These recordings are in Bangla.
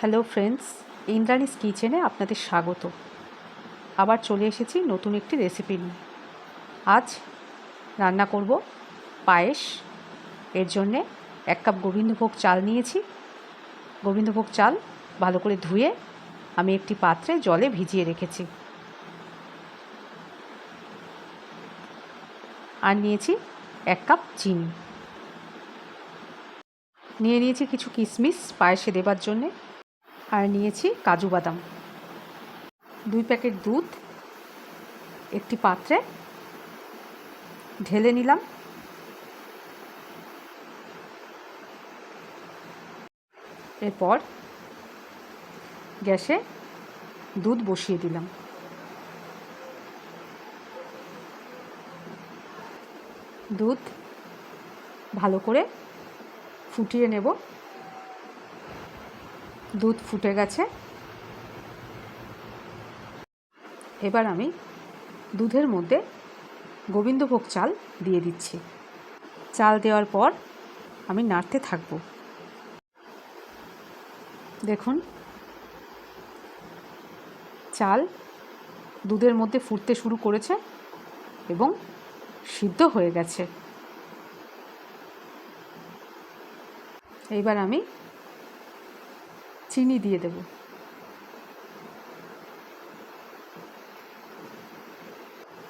হ্যালো ফ্রেন্ডস, ইন্দ্রাণীস কিচেনে আপনাদের স্বাগত। আবার চলে এসেছি নতুন একটি রেসিপি নিয়ে। আজ রান্না করব পায়েস। এর জন্যে 1 কাপ গোবিন্দভোগ চাল নিয়েছি। গোবিন্দভোগ চাল ভালো করে ধুয়ে আমি একটি পাত্রে জলে ভিজিয়ে রেখেছি। আর নিয়েছি 1 কাপ চিনি। নিয়েছি কিছু কিশমিশ পায়েসে দেবার জন্যে। আর নিয়েছি কাজু বাদাম। 2 প্যাকেট দুধ একটি পাত্রে ঢেলে নিলাম। এরপর গ্যাসে দুধ বসিয়ে দিলাম। দুধ ভালো করে ফুটিয়ে নেব। দুধ ফুটে গেছে। এবার আমি দুধের মধ্যে গোবিন্দভোগ চাল দিয়ে দিচ্ছি। চাল দেওয়ার পর আমি নাড়তে থাকব। দেখুন, চাল দুধের মধ্যে ফুটতে শুরু করেছে এবং সিদ্ধ হয়ে গেছে। এইবার আমি চিনি দিয়ে দেব।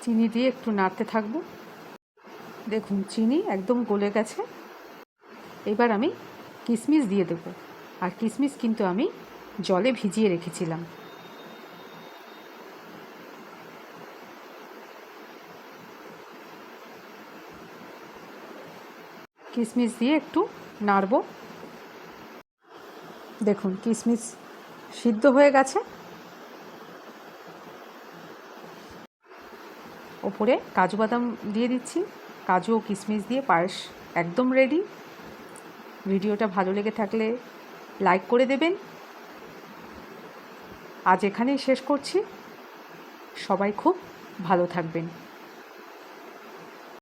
চিনি দিয়ে একটু নাড়তে থাকব। দেখুন, চিনি একদম গলে গেছে। এবার আমি কিশমিশ দিয়ে দেব। আর কিশমিশ কিন্তু আমি জলে ভিজিয়ে রেখেছিলাম। কিশমিশ দিয়ে একটু নাড়ব। দেখুন, কিশমিশ সিদ্ধ হয়ে গেছে। ওপরে কাজু বাদাম দিয়ে দিচ্ছি। কাজু ও কিশমিশ দিয়ে পায়েস একদম রেডি। ভিডিওটা ভালো লেগে থাকলে লাইক করে দেবেন। আজ এখানেই শেষ করছি। সবাই খুব ভালো থাকবেন।